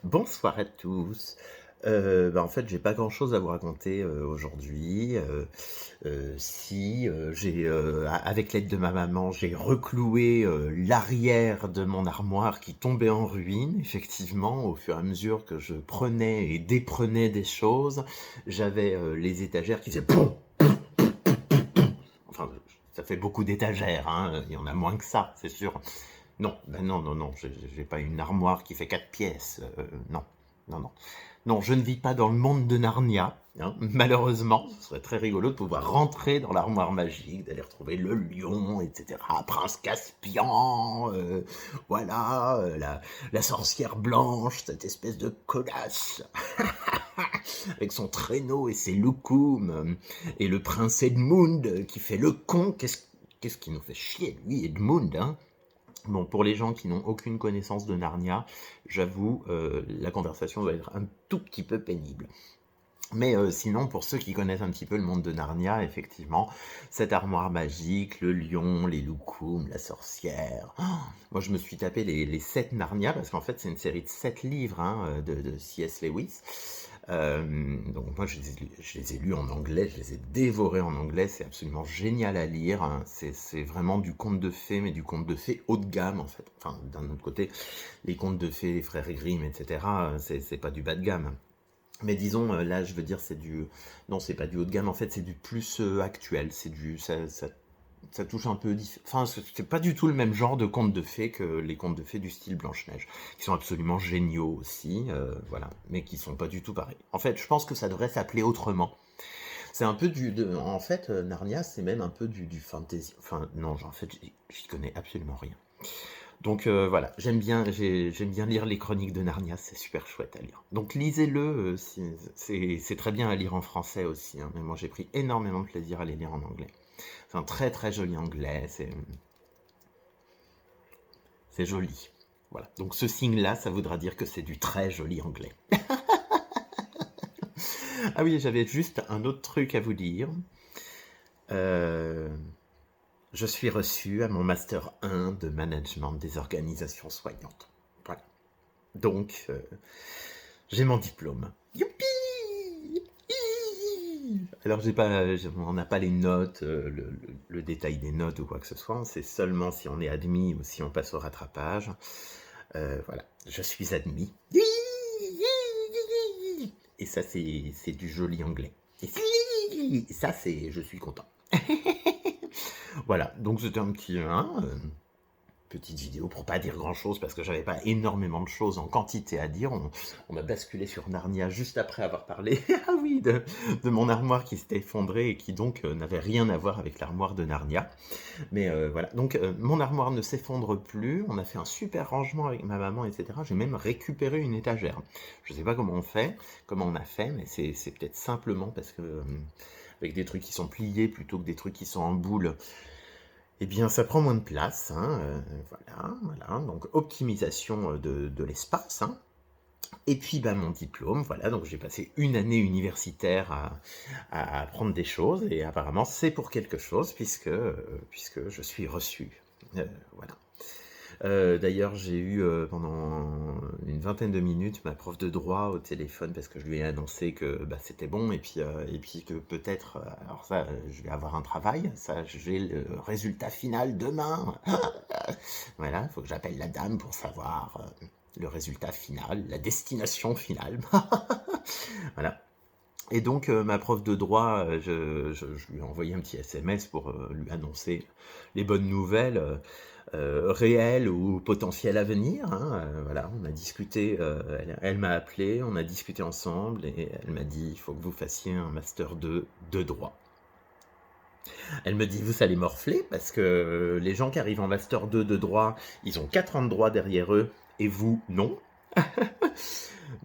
Bonsoir à tous. En fait, j'ai pas grand-chose à vous raconter, aujourd'hui, si, avec l'aide de ma maman, j'ai recloué, l'arrière de mon armoire qui tombait en ruine. Effectivement, au fur et à mesure que je prenais et déprenais des choses, j'avais, les étagères qui faisaient poum, enfin, ça fait beaucoup d'étagères, hein, il y en a moins que ça, c'est sûr. Non, ben non, non, non, j'ai pas une armoire qui fait 4 pièces, non, non, non. Non, je ne vis pas dans le monde de Narnia, hein, malheureusement. Ce serait très rigolo de pouvoir rentrer dans l'armoire magique, d'aller retrouver le lion, etc. Prince Caspian, voilà, la sorcière blanche, cette espèce de connasse, avec son traîneau et ses loukoums, et le prince Edmund qui fait le con. Qu'est-ce qui nous fait chier, lui, Edmund, hein? Bon, pour les gens qui n'ont aucune connaissance de Narnia, j'avoue, la conversation va être un tout petit peu pénible. Mais sinon, pour ceux qui connaissent un petit peu le monde de Narnia, effectivement, cette armoire magique, le lion, les loukoums, la sorcière. Oh, moi, je me suis tapé les 7 Narnia, parce qu'en fait, c'est une série de 7 livres, hein, de C.S. Lewis. Donc moi, je les ai lus en anglais, je les ai dévorés en anglais, c'est absolument génial à lire, hein. C'est vraiment du conte de fées, mais du conte de fées haut de gamme, en fait. Enfin, d'un autre côté, les contes de fées, les frères Grimm, etc., c'est pas du bas de gamme. Mais disons, là, je veux dire, c'est du... Non, c'est pas du haut de gamme, en fait, c'est du plus actuel. C'est du... Ça touche un peu... Enfin, c'est pas du tout le même genre de contes de fées que les contes de fées du style Blanche-Neige, qui sont absolument géniaux aussi, voilà, mais qui sont pas du tout pareils. En fait, je pense que ça devrait s'appeler autrement. C'est un peu en fait, Narnia, c'est même un peu du fantasy. Enfin, non, en fait, j'y connais absolument rien. Donc voilà, j'aime bien lire les chroniques de Narnia, c'est super chouette à lire. Donc lisez-le, c'est très bien à lire en français aussi, hein, mais moi j'ai pris énormément de plaisir à les lire en anglais. C'est un très très joli anglais, c'est joli. Voilà, donc ce signe-là, ça voudra dire que c'est du très joli anglais. Ah oui, j'avais juste un autre truc à vous dire. Euh, je suis reçu à mon Master 1 de Management des organisations soignantes. Voilà. Donc, j'ai mon diplôme. Youpi! Alors, on n'a pas les notes, le détail des notes ou quoi que ce soit. C'est seulement si on est admis ou si on passe au rattrapage. Voilà, je suis admis. Et ça, c'est du joli anglais. Et ça, c'est je suis content. Voilà, donc c'était un petit... Hein, petite vidéo pour pas dire grand chose parce que j'avais pas énormément de choses en quantité à dire. On a basculé sur Narnia juste après avoir parlé ah oui, de mon armoire qui s'était effondrée et qui donc n'avait rien à voir avec l'armoire de Narnia. Mais voilà, donc mon armoire ne s'effondre plus. On a fait un super rangement avec ma maman, etc. J'ai même récupéré une étagère. Je sais pas comment on a fait, mais c'est peut-être simplement parce que avec des trucs qui sont pliés plutôt que des trucs qui sont en boule, eh bien, ça prend moins de place, hein, voilà, voilà, donc optimisation de l'espace, hein. Et puis, ben, mon diplôme, voilà, donc j'ai passé une année universitaire à apprendre des choses, et apparemment, c'est pour quelque chose, puisque je suis reçu, voilà. D'ailleurs, j'ai eu pendant une vingtaine de minutes ma prof de droit au téléphone parce que je lui ai annoncé que bah, c'était bon et puis que peut-être, alors ça, je vais avoir un travail, ça, j'ai le résultat final demain. Voilà, il faut que j'appelle la dame pour savoir le résultat final, la destination finale. Voilà. Et donc, ma prof de droit, je lui ai envoyé un petit SMS pour lui annoncer les bonnes nouvelles réelles ou potentielles à venir, hein, voilà, on a discuté, elle m'a appelé, on a discuté ensemble et elle m'a dit il faut que vous fassiez un master 2 de droit. Elle me dit vous allez morfler parce que les gens qui arrivent en master 2 de droit, ils ont 4 ans de droit derrière eux et vous non.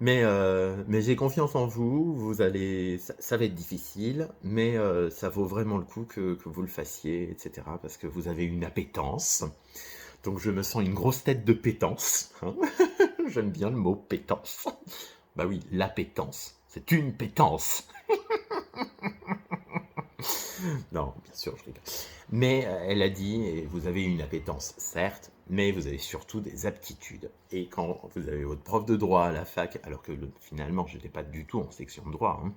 Mais j'ai confiance en vous, ça va être difficile, mais ça vaut vraiment le coup que vous le fassiez, etc. Parce que vous avez une appétence. Donc je me sens une grosse tête de pétence, hein. J'aime bien le mot pétence. Bah oui, la pétence. C'est une pétence. Non, bien sûr, je rigole. Mais elle a dit, et vous avez une appétence, certes, mais vous avez surtout des aptitudes. Et quand vous avez votre prof de droit à la fac, alors que finalement, je n'étais pas du tout en section de droit, hein,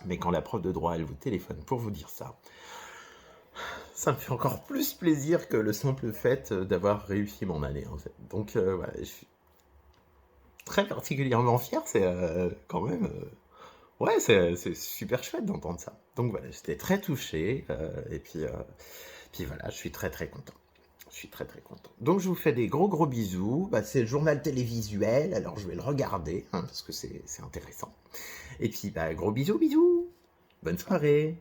mais quand la prof de droit, elle vous téléphone pour vous dire ça me fait encore plus plaisir que le simple fait d'avoir réussi mon année, en fait. Donc, voilà, je suis très particulièrement fier, c'est quand même... ouais, c'est super chouette d'entendre ça. Donc voilà, j'étais très touché, puis voilà, je suis très très content. Je suis très très content. Donc je vous fais des gros gros bisous. Bah, c'est le journal télévisuel, alors je vais le regarder, hein, parce que c'est intéressant. Et puis bah, gros bisous bisous. Bonne soirée.